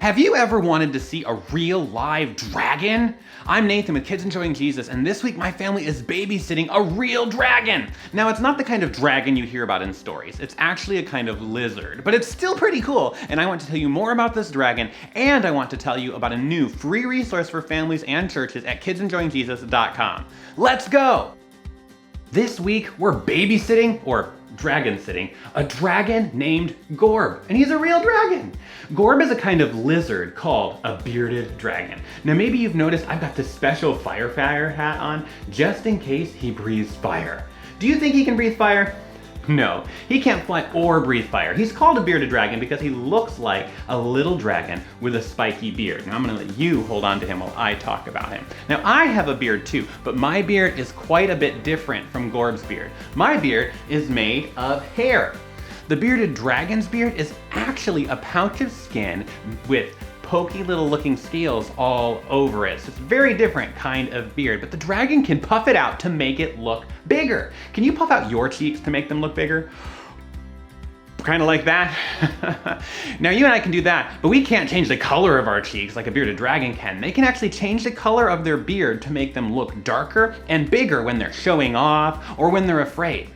Have you ever wanted to see a real live dragon? I'm Nathan with Kids Enjoying Jesus, and this week my family is babysitting a real dragon. Now, it's not the kind of dragon you hear about in stories. It's actually a kind of lizard, but it's still pretty cool, and I want to tell you more about this dragon, and I want to tell you about a new free resource for families and churches at kidsenjoyingjesus.com. Let's go! This week, we're babysitting, or dragon sitting, a dragon named Gorb, and he's a real dragon. Gorb is a kind of lizard called a bearded dragon. Now maybe you've noticed I've got this special firefighter hat on just in case he breathes fire. Do you think he can breathe fire? No, he can't fly or breathe fire. He's called a bearded dragon because he looks like a little dragon with a spiky beard. Now I'm gonna let you hold on to him while I talk about him. Now I have a beard too, but my beard is quite a bit different from Gorb's beard. My beard is made of hair. The bearded dragon's beard is actually a pouch of skin with pokey little looking scales all over it. So it's a very different kind of beard, but the dragon can puff it out to make it look bigger. Can you puff out your cheeks to make them look bigger? Kind of like that. Now you and I can do that, but we can't change the color of our cheeks like a bearded dragon can. They can actually change the color of their beard to make them look darker and bigger when they're showing off or when they're afraid.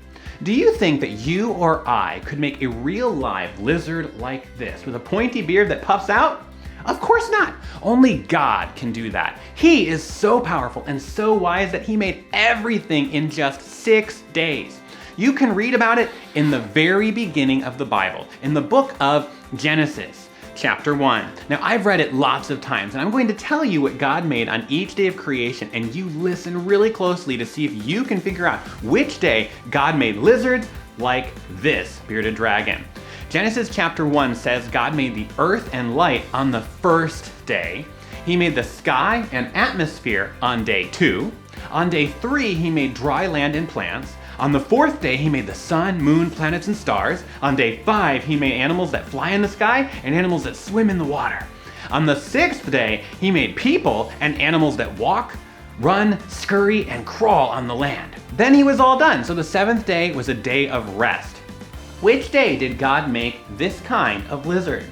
Do you think that you or I could make a real live lizard like this with a pointy beard that puffs out? Of course not. Only God can do that. He is so powerful and so wise that he made everything in just 6 days. You can read about it in the very beginning of the Bible, in the book of Genesis, chapter 1. Now I've read it lots of times, and I'm going to tell you what God made on each day of creation, and you listen really closely to see if you can figure out which day God made lizards like this bearded dragon. Genesis chapter 1 says God made the earth and light on the first day. He made the sky and atmosphere on day 2. On day 3, he made dry land and plants. On the 4th day, he made the sun, moon, planets, and stars. On day 5, he made animals that fly in the sky and animals that swim in the water. On the 6th day, he made people and animals that walk, run, scurry, and crawl on the land. Then he was all done, so the 7th day was a day of rest. Which day did God make this kind of lizard?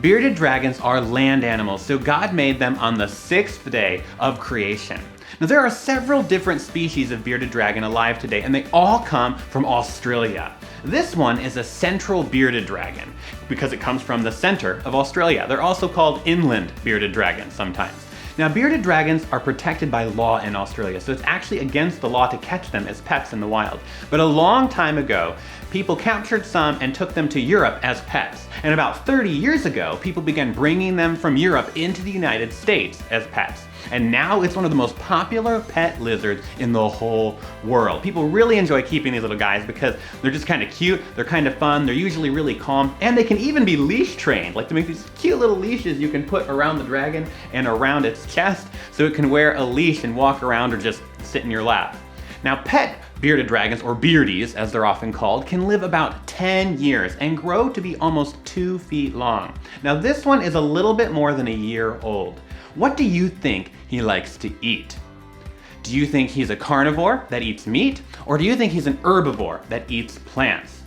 Bearded dragons are land animals, so God made them on the 6th day of creation. Now there are several different species of bearded dragon alive today, and they all come from Australia. This one is a central bearded dragon because it comes from the center of Australia. They're also called inland bearded dragons sometimes. Now, bearded dragons are protected by law in Australia, so it's actually against the law to catch them as pets in the wild. But a long time ago, people captured some and took them to Europe as pets. And about 30 years ago, people began bringing them from Europe into the United States as pets. And now it's one of the most popular pet lizards in the whole world. People really enjoy keeping these little guys because they're just kind of cute, they're kind of fun, they're usually really calm, and they can even be leash trained. Like to make these cute little leashes you can put around the dragon and around its chest so it can wear a leash and walk around or just sit in your lap. Now, pet bearded dragons, or beardies as they're often called, can live about 10 years and grow to be almost 2 feet long. Now, this one is a little bit more than a year old. What do you think he likes to eat? Do you think he's a carnivore that eats meat, or do you think he's an herbivore that eats plants?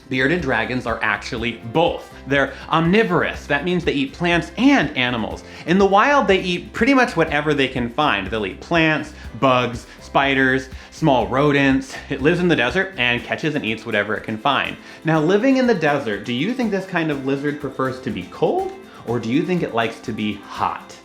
Bearded dragons are actually both. They're omnivorous. That means they eat plants and animals. In the wild, they eat pretty much whatever they can find. They'll eat plants, bugs, spiders, small rodents. It lives in the desert and catches and eats whatever it can find. Now, living in the desert, do you think this kind of lizard prefers to be cold, or do you think it likes to be hot?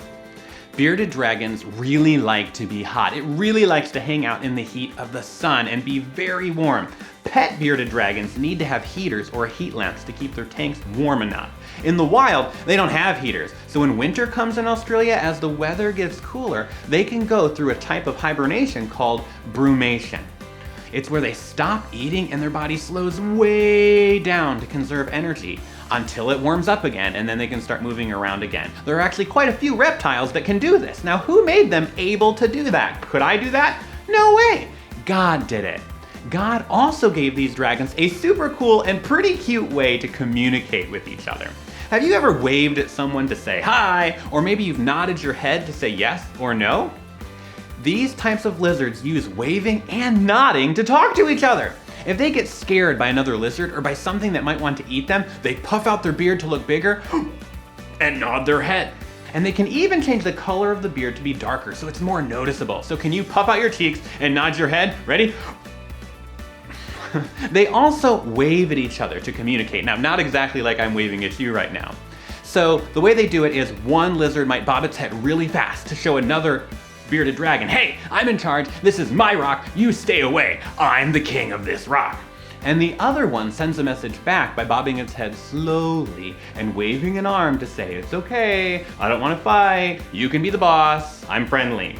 Bearded dragons really like to be hot. It really likes to hang out in the heat of the sun and be very warm. Pet bearded dragons need to have heaters or heat lamps to keep their tanks warm enough. In the wild, they don't have heaters, so when winter comes in Australia, as the weather gets cooler, they can go through a type of hibernation called brumation. It's where they stop eating and their body slows way down to conserve energy until it warms up again, and then they can start moving around again. There are actually quite a few reptiles that can do this. Now, who made them able to do that? Could I do that? No way! God did it. God also gave these dragons a super cool and pretty cute way to communicate with each other. Have you ever waved at someone to say hi, or maybe you've nodded your head to say yes or no? These types of lizards use waving and nodding to talk to each other. If they get scared by another lizard or by something that might want to eat them, they puff out their beard to look bigger and nod their head. And they can even change the color of the beard to be darker so it's more noticeable. So can you puff out your cheeks and nod your head? Ready? They also wave at each other to communicate. Now, not exactly like I'm waving at you right now. So the way they do it is one lizard might bob its head really fast to show another bearded dragon, hey, I'm in charge, this is my rock, you stay away, I'm the king of this rock. And the other one sends a message back by bobbing its head slowly and waving an arm to say, it's okay, I don't want to fight, you can be the boss, I'm friendly.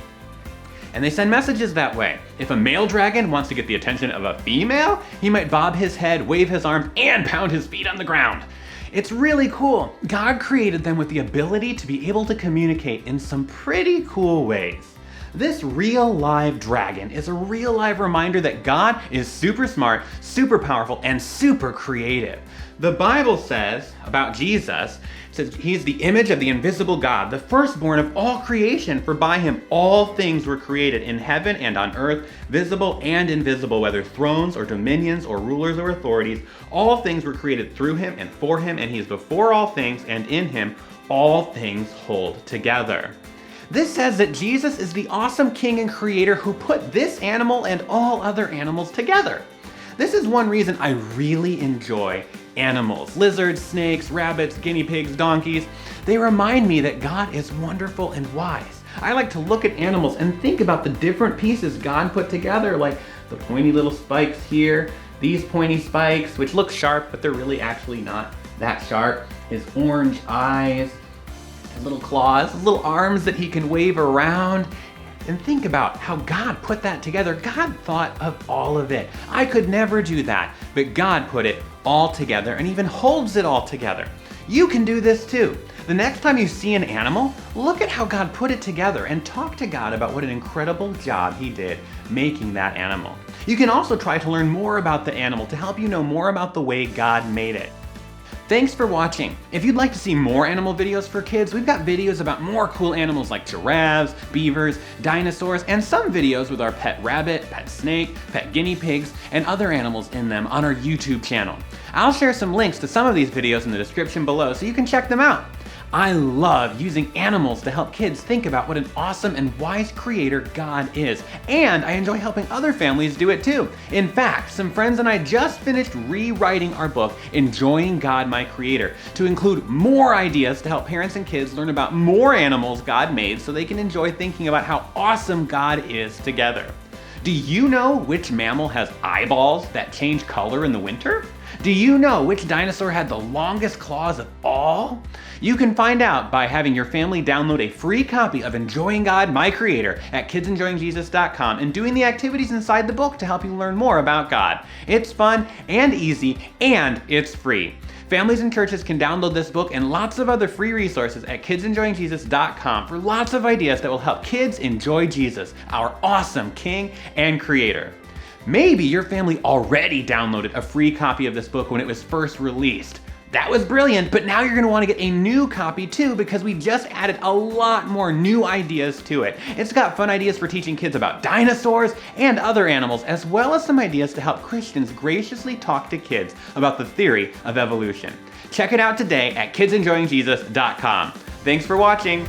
And they send messages that way. If a male dragon wants to get the attention of a female, he might bob his head, wave his arms, and pound his feet on the ground. It's really cool. God created them with the ability to be able to communicate in some pretty cool ways. This real live dragon is a real live reminder that God is super smart, super powerful, and super creative. The Bible says about Jesus, it says he's the image of the invisible God, the firstborn of all creation, for by him all things were created in heaven and on earth, visible and invisible, whether thrones or dominions or rulers or authorities. All things were created through him and for him, and he is before all things, and in him all things hold together. This says that Jesus is the awesome king and creator who put this animal and all other animals together. This is one reason I really enjoy animals. Lizards, snakes, rabbits, guinea pigs, donkeys. They remind me that God is wonderful and wise. I like to look at animals and think about the different pieces God put together, like the pointy little spikes here, these pointy spikes, which look sharp, but they're really actually not that sharp. His orange eyes, his little claws, his little arms that he can wave around. And think about how God put that together. God thought of all of it. I could never do that, but God put it all together and even holds it all together. You can do this too. The next time you see an animal, look at how God put it together and talk to God about what an incredible job he did making that animal. You can also try to learn more about the animal to help you know more about the way God made it. Thanks for watching. If you'd like to see more animal videos for kids, we've got videos about more cool animals like giraffes, beavers, dinosaurs, and some videos with our pet rabbit, pet snake, pet guinea pigs, and other animals in them on our YouTube channel. I'll share some links to some of these videos in the description below so you can check them out. I love using animals to help kids think about what an awesome and wise creator God is, and I enjoy helping other families do it too. In fact, some friends and I just finished rewriting our book, Enjoying God, My Creator, to include more ideas to help parents and kids learn about more animals God made so they can enjoy thinking about how awesome God is together. Do you know which mammal has eyeballs that change color in the winter? Do you know which dinosaur had the longest claws of all? You can find out by having your family download a free copy of Enjoying God, My Creator at kidsenjoyingjesus.com and doing the activities inside the book to help you learn more about God. It's fun and easy, and it's free. Families and churches can download this book and lots of other free resources at kidsenjoyingjesus.com for lots of ideas that will help kids enjoy Jesus, our awesome King and Creator. Maybe your family already downloaded a free copy of this book when it was first released. That was brilliant, but now you're going to want to get a new copy too because we just added a lot more new ideas to it. It's got fun ideas for teaching kids about dinosaurs and other animals, as well as some ideas to help Christians graciously talk to kids about the theory of evolution. Check it out today at kidsenjoyingjesus.com. Thanks for watching.